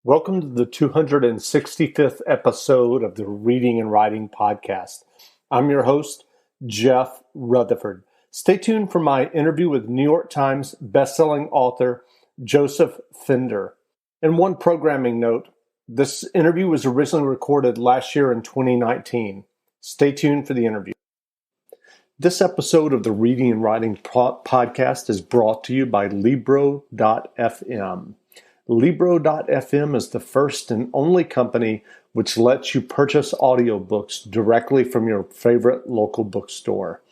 Welcome to the 265th episode of the Reading and Writing Podcast. I'm your host, Jeff Rutherford. Stay tuned for my interview with New York Times bestselling author Joseph Fender. And one programming note, this interview was originally recorded last year in 2019. Stay tuned for the interview. This episode of the Reading and Writing Podcast is brought to you by Libro.fm. Libro.fm is the first and only company which lets you purchase audiobooks directly from your favorite local bookstore.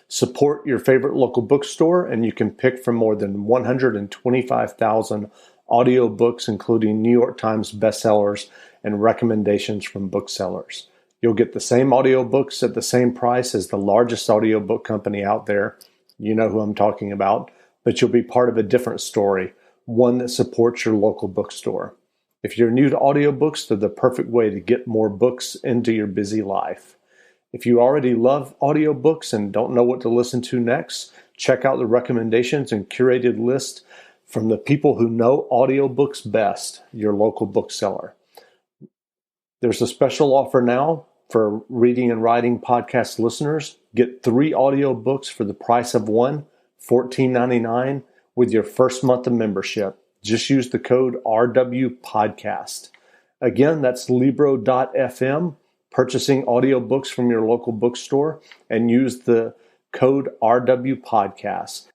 Support your favorite local bookstore, and you can pick from more than 125,000 audiobooks, including New York Times bestsellers and recommendations from booksellers. You'll get the same audiobooks at the same price as the largest audiobook company out there. You know who I'm talking about, but you'll be part of a different story, one that supports your local bookstore. If you're new to audiobooks, they're the perfect way to get more books into your busy life. If you already love audiobooks and don't know what to listen to next, check out the recommendations and curated list from the people who know audiobooks best, your local bookseller. There's a special offer now for Reading and Writing Podcast listeners. Get 3 audiobooks for the price of one, $14.99, with your first month of membership. Just use the code RWPodcast. Again, that's Libro.fm, purchasing audiobooks from your local bookstore, and use the code RWPodcast.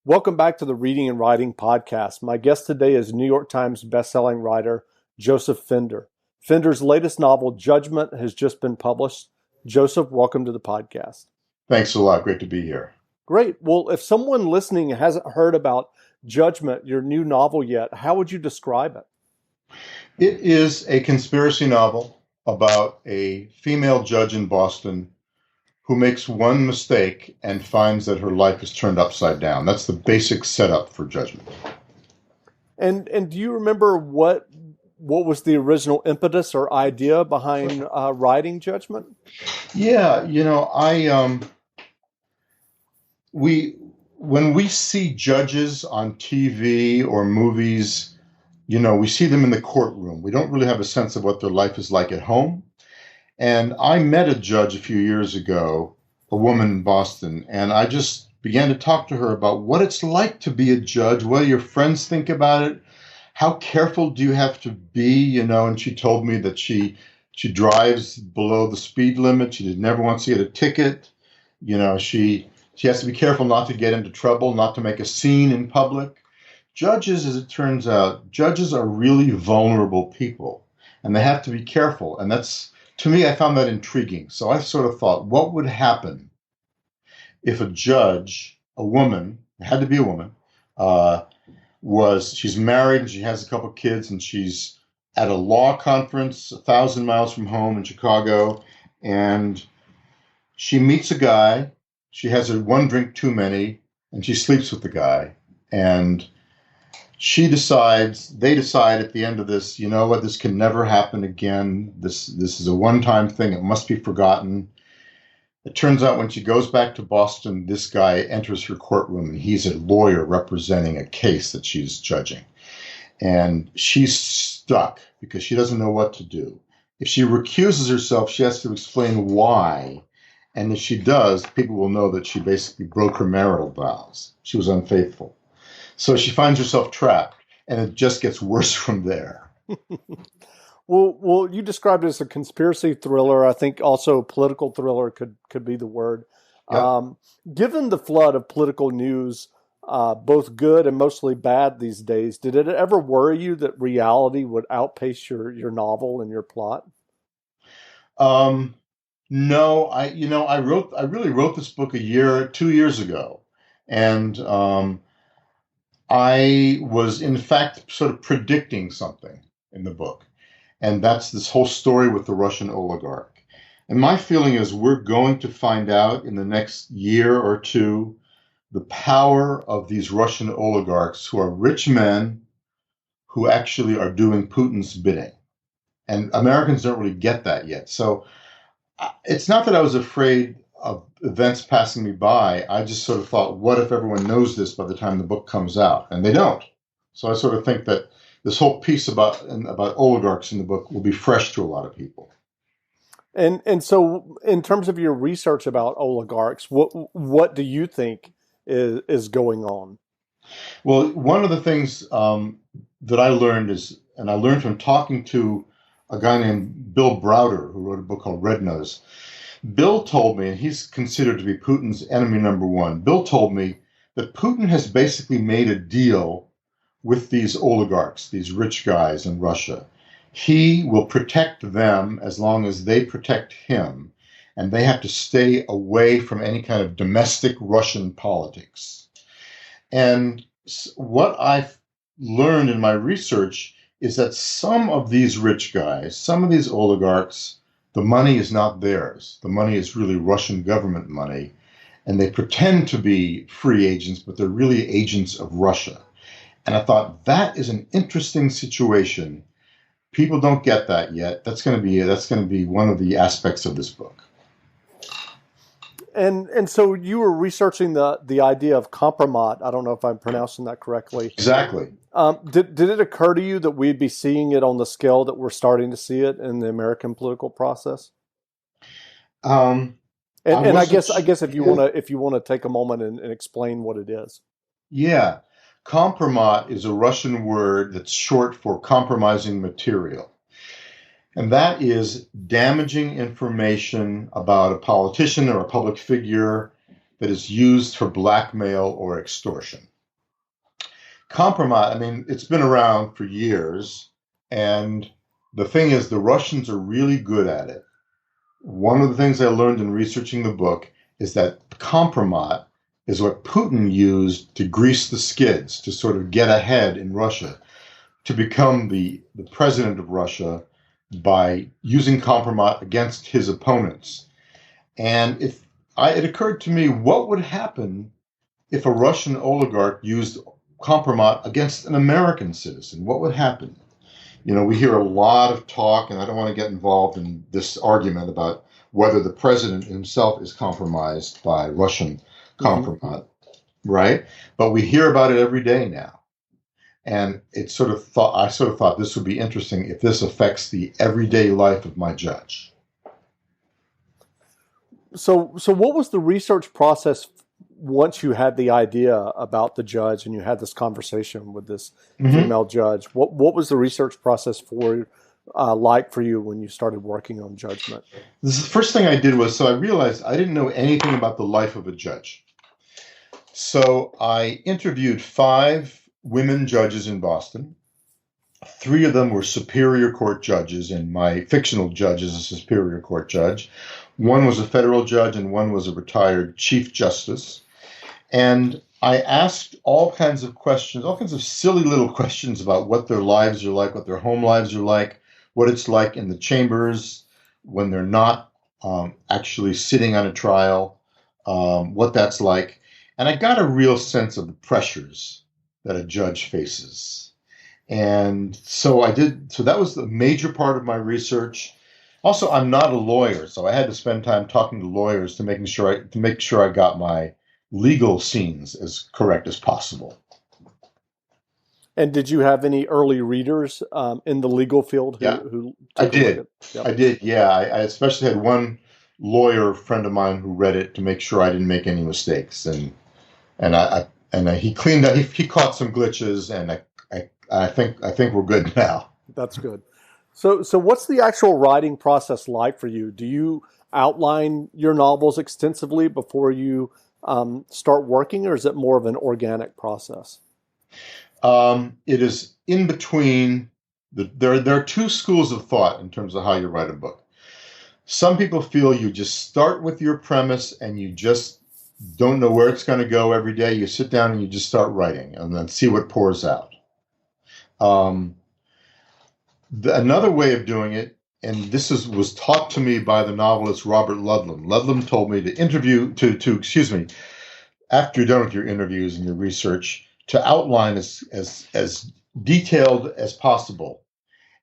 Welcome back to the Reading and Writing Podcast. My guest today is New York Times bestselling writer Joseph Fender. Fender's latest novel, Judgment, has just been published. Joseph, welcome to the podcast. Thanks a lot. Great to be here. Great. Well, if someone listening hasn't heard about Judgment, your new novel yet, how would you describe it? It is a conspiracy novel about a female judge in Boston who makes one mistake and finds that her life is turned upside down. That's the basic setup for Judgment. And do you remember what was the original impetus or idea behind writing Judgment? Yeah, when we see judges on TV or movies, we see them in the courtroom. We don't really have a sense of what their life is like at home. And I met a judge a few years ago, a woman in Boston, and I just began to talk to her about what it's like to be a judge, what do your friends think about it, how careful do you have to be, and she told me that she drives below the speed limit. She never wants to get a ticket. She has to be careful not to get into trouble, not to make a scene in public. Judges, as it turns out, judges are really vulnerable people, and they have to be careful. And to me, I found that intriguing. So I sort of thought, what would happen if a judge, a woman, it had to be a woman, she's married and she has a couple of kids and she's at a law conference 1,000 miles from home in Chicago, and she meets a guy. She has one drink too many, and she sleeps with the guy. And they decide at the end of this, you know what, this can never happen again. This is a one-time thing. It must be forgotten. It turns out when she goes back to Boston, this guy enters her courtroom, and he's a lawyer representing a case that she's judging. And she's stuck because she doesn't know what to do. If she recuses herself, she has to explain why. And if she does, people will know that she basically broke her marital vows. She was unfaithful. So she finds herself trapped, and it just gets worse from there. Well, you described it as a conspiracy thriller. I think also political thriller could be the word. Yep. Given the flood of political news, both good and mostly bad these days, did it ever worry you that reality would outpace your novel and your plot? No, I really wrote this book 2 years ago, and I was in fact sort of predicting something in the book. And that's this whole story with the Russian oligarch. And my feeling is we're going to find out in the next year or two the power of these Russian oligarchs who are rich men who actually are doing Putin's bidding. And Americans don't really get that yet. So it's not that I was afraid of events passing me by, I just sort of thought, what if everyone knows this by the time the book comes out? And they don't. So I sort of think that this whole piece about oligarchs in the book will be fresh to a lot of people. And so, in terms of your research about oligarchs, what do you think is going on? Well, one of the things that I learned is, and I learned from talking to a guy named Bill Browder, who wrote a book called Red Nose. Bill told me, and he's considered to be Putin's enemy number one. Bill told me that Putin has basically made a deal with these oligarchs, these rich guys in Russia. He will protect them as long as they protect him, and they have to stay away from any kind of domestic Russian politics. And what I've learned in my research is that some of these rich guys, some of these oligarchs, the money is not theirs. The money is really Russian government money, and they pretend to be free agents, but they're really agents of Russia. And I thought that is an interesting situation. People don't get that yet. That's going to be one of the aspects of this book. And so you were researching the idea of compromat. I don't know if I'm pronouncing that correctly. Exactly. Did it occur to you that we'd be seeing it on the scale that we're starting to see it in the American political process? And I guess if you want to take a moment and explain what it is. Yeah. Compromat is a Russian word that's short for compromising material. And that is damaging information about a politician or a public figure that is used for blackmail or extortion. Compromat, I mean, it's been around for years. And the thing is, the Russians are really good at it. One of the things I learned in researching the book is that compromat is what Putin used to grease the skids, to sort of get ahead in Russia, to become the president of Russia by using compromat against his opponents. And it occurred to me, what would happen if a Russian oligarch used compromat against an American citizen? What would happen? You know, we hear a lot of talk, and I don't want to get involved in this argument about whether the president himself is compromised by Russian compromat, right? But we hear about it every day now. And I sort of thought this would be interesting if this affects the everyday life of my judge. So what was the research process once you had the idea about the judge and you had this conversation with this female judge? What was the research process like for you when you started working on judgment? The first thing I did was, so I realized I didn't know anything about the life of a judge. So I interviewed 5 women judges in Boston. 3 of them were Superior Court judges, and my fictional judge is a Superior Court judge. 1 was a federal judge, and 1 was a retired Chief Justice. And I asked all kinds of questions, all kinds of silly little questions about what their lives are like, what their home lives are like, what it's like in the chambers when they're not actually sitting on a trial, what that's like. And I got a real sense of the pressures that a judge faces. And so that was the major part of my research. Also, I'm not a lawyer, so I had to spend time talking to lawyers to make sure I got my legal scenes as correct as possible. And did you have any early readers in the legal field who I did. I did, yeah. I especially had one lawyer friend of mine who read it to make sure I didn't make any mistakes. And he cleaned up. He caught some glitches, and I think we're good now. That's good. So what's the actual writing process like for you? Do you outline your novels extensively before you start working, or is it more of an organic process? It is in between. There are 2 schools of thought in terms of how you write a book. Some people feel you just start with your premise and you just don't know where it's going to go every day. You sit down and you just start writing and then see what pours out. Another way of doing it, and this was taught to me by the novelist Robert Ludlum. Ludlum told me after you're done with your interviews and your research, to outline as detailed as possible.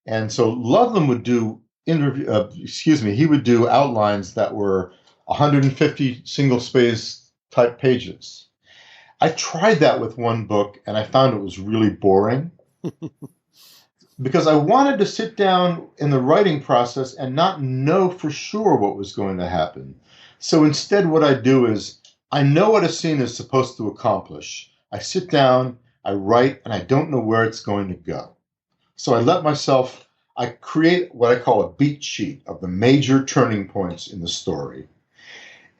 And so Ludlum would do he would do outlines that were 150 single-space type pages. I tried that with one book, and I found it was really boring because I wanted to sit down in the writing process and not know for sure what was going to happen. So instead, what I do is I know what a scene is supposed to accomplish. I sit down, I write, and I don't know where it's going to go. So I create what I call a beat sheet of the major turning points in the story.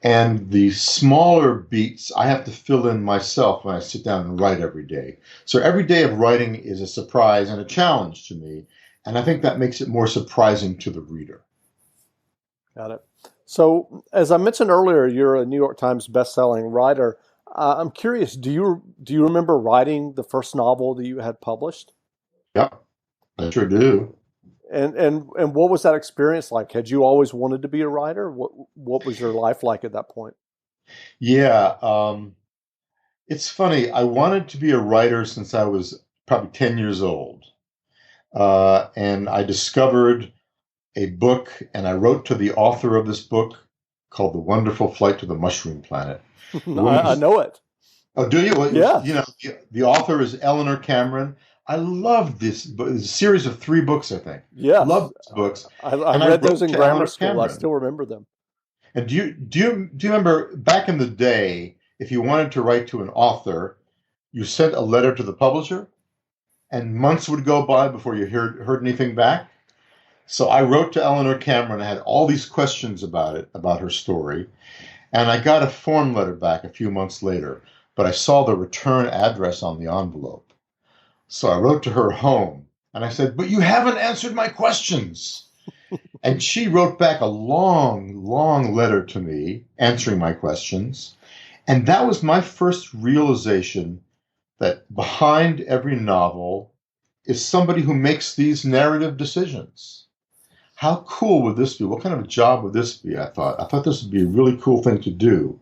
And the smaller beats I have to fill in myself when I sit down and write every day. So every day of writing is a surprise and a challenge to me. And I think that makes it more surprising to the reader. Got it. So, as I mentioned earlier, you're a New York Times best-selling writer. I'm curious, do you remember writing the first novel that you had published? Yeah, I sure do. And what was that experience like? Had you always wanted to be a writer? What was your life like at that point? Yeah, it's funny. I wanted to be a writer since I was probably 10 years old. And I discovered a book, and I wrote to the author of this book called The Wonderful Flight to the Mushroom Planet. The woman I was, know it. oh, do you? Well, Yes. the author is Eleanor Cameron. I loved this book. It's a series of 3 books, I think. Yes. Loved these books. I And I read those wrote in to grammar Eleanor school. I Cameron. still remember them. And do you remember back in the day, if you wanted to write to an author, you sent a letter to the publisher, and months would go by before you heard anything back? So I wrote to Eleanor Cameron. I had all these questions about her story, and I got a form letter back a few months later, but I saw the return address on the envelope. So I wrote to her home, and I said, "But you haven't answered my questions." And she wrote back a long, long letter to me answering my questions. And that was my first realization that behind every novel is somebody who makes these narrative decisions. How cool would this be? What kind of a job would this be? I thought this would be a really cool thing to do.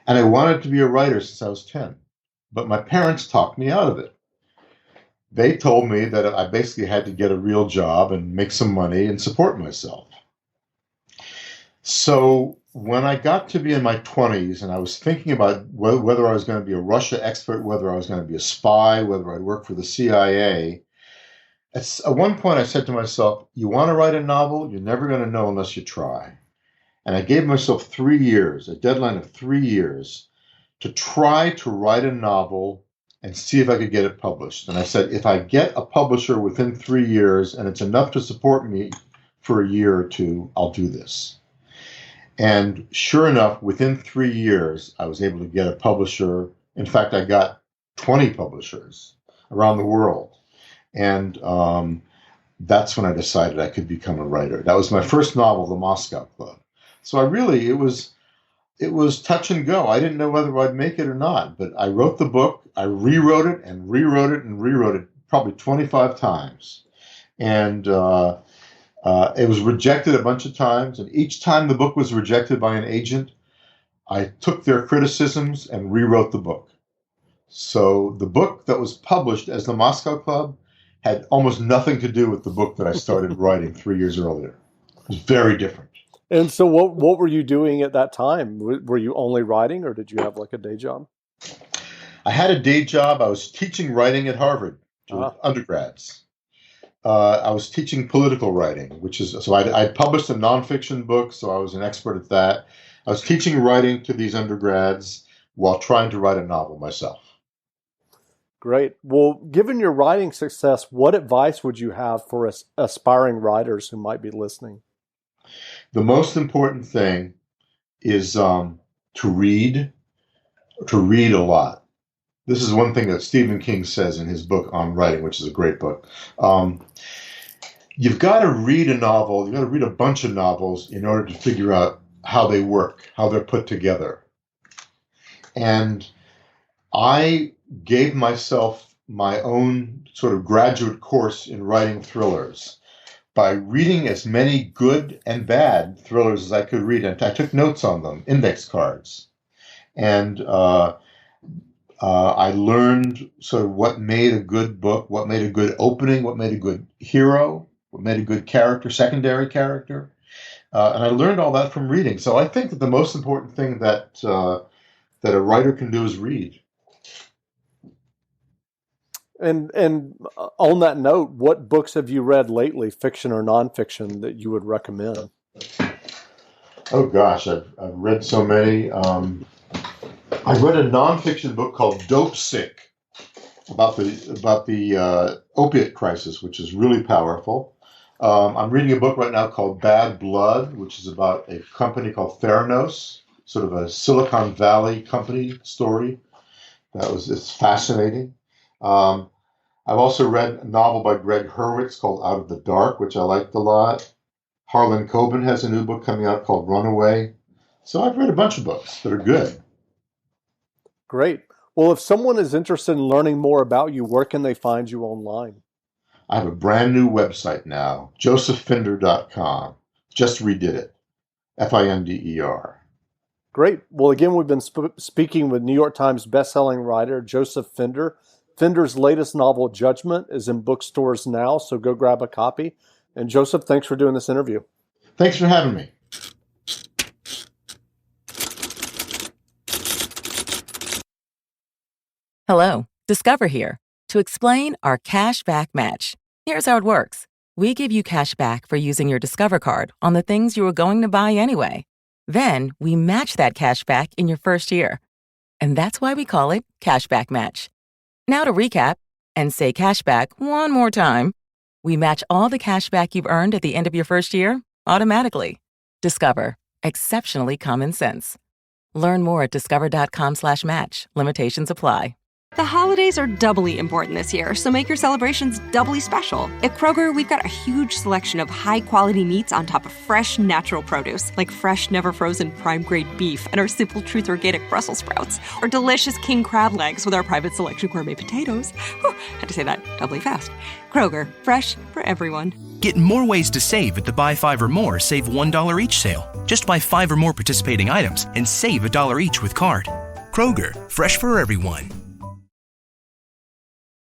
And I wanted to be a writer since I was 10. But my parents talked me out of it. They told me that I basically had to get a real job and make some money and support myself. So when I got to be in my 20s and I was thinking about whether I was going to be a Russia expert, whether I was going to be a spy, whether I'd work for the CIA, at one point I said to myself, you want to write a novel? You're never going to know unless you try. And I gave myself 3 years, a deadline of 3 years, to try to write a novel and see if I could get it published. And I said, if I get a publisher within 3 years and it's enough to support me for a year or two, I'll do this. And sure enough, within 3 years, I was able to get a publisher. In fact, I got 20 publishers around the world. And that's when I decided I could become a writer. That was my first novel, The Moscow Club. So it was touch and go. I didn't know whether I'd make it or not, but I wrote the book. I rewrote it and rewrote it and rewrote it probably 25 times. And it was rejected a bunch of times. And each time the book was rejected by an agent, I took their criticisms and rewrote the book. So the book that was published as The Moscow Club had almost nothing to do with the book that I started writing 3 years earlier. It was very different. And so what were you doing at that time? Were you only writing or did you have like a day job? I had a day job. I was teaching writing at Harvard to undergrads. I was teaching political writing, I published a nonfiction book, so I was an expert at that. I was teaching writing to these undergrads while trying to write a novel myself. Great. Well, given your writing success, what advice would you have for aspiring writers who might be listening? The most important thing is to read a lot. This is one thing that Stephen King says in his book on writing, which is a great book. You've got to read a novel, you've got to read a bunch of novels in order to figure out how they work, how they're put together. And I gave myself my own sort of graduate course in writing thrillers by reading as many good and bad thrillers as I could read. And I took notes on them, index cards. And I learned sort of what made a good book, what made a good opening, what made a good hero, what made a good character, secondary character. And I learned all that from reading. So I think that the most important thing that a writer can do is read. And on that note, what books have you read lately, fiction or nonfiction, that you would recommend? Oh gosh, I've read so many. I read a nonfiction book called Dope Sick about the opiate crisis, which is really powerful. I'm reading a book right now called Bad Blood, which is about a company called Theranos, sort of a Silicon Valley company story. It's fascinating. I've also read a novel by Greg Hurwitz called Out of the Dark, which I liked a lot. Harlan Coben has a new book coming out called Runaway. So I've read a bunch of books that are good. Great. Well, if someone is interested in learning more about you, where can they find you online? I have a brand new website now, josephfinder.com. Just redid it. Finder. Great. Well, again, we've been speaking with New York Times bestselling writer Joseph Finder. Finder's latest novel, Judgment, is in bookstores now, so go grab a copy. And Joseph, thanks for doing this interview. Thanks for having me. Hello, Discover here to explain our cash back match. Here's how it works. We give you cash back for using your Discover card on the things you were going to buy anyway. Then we match that cash back in your first year. And that's why we call it Cashback Match. Now to recap and say cashback one more time. We match all the cash back you've earned at the end of your first year automatically. Discover. Exceptionally common sense. Learn more at discover.com/match. Limitations apply. The holidays are doubly important this year, so make your celebrations doubly special. At Kroger, we've got a huge selection of high-quality meats on top of fresh, natural produce, like fresh, never-frozen prime-grade beef and our Simple Truth organic Brussels sprouts, or delicious king crab legs with our private selection gourmet potatoes. Whew, had to say that doubly fast. Kroger, fresh for everyone. Get more ways to save at the Buy 5 or More Save $1 each sale. Just buy 5 or more participating items and save $1 each with card. Kroger, fresh for everyone.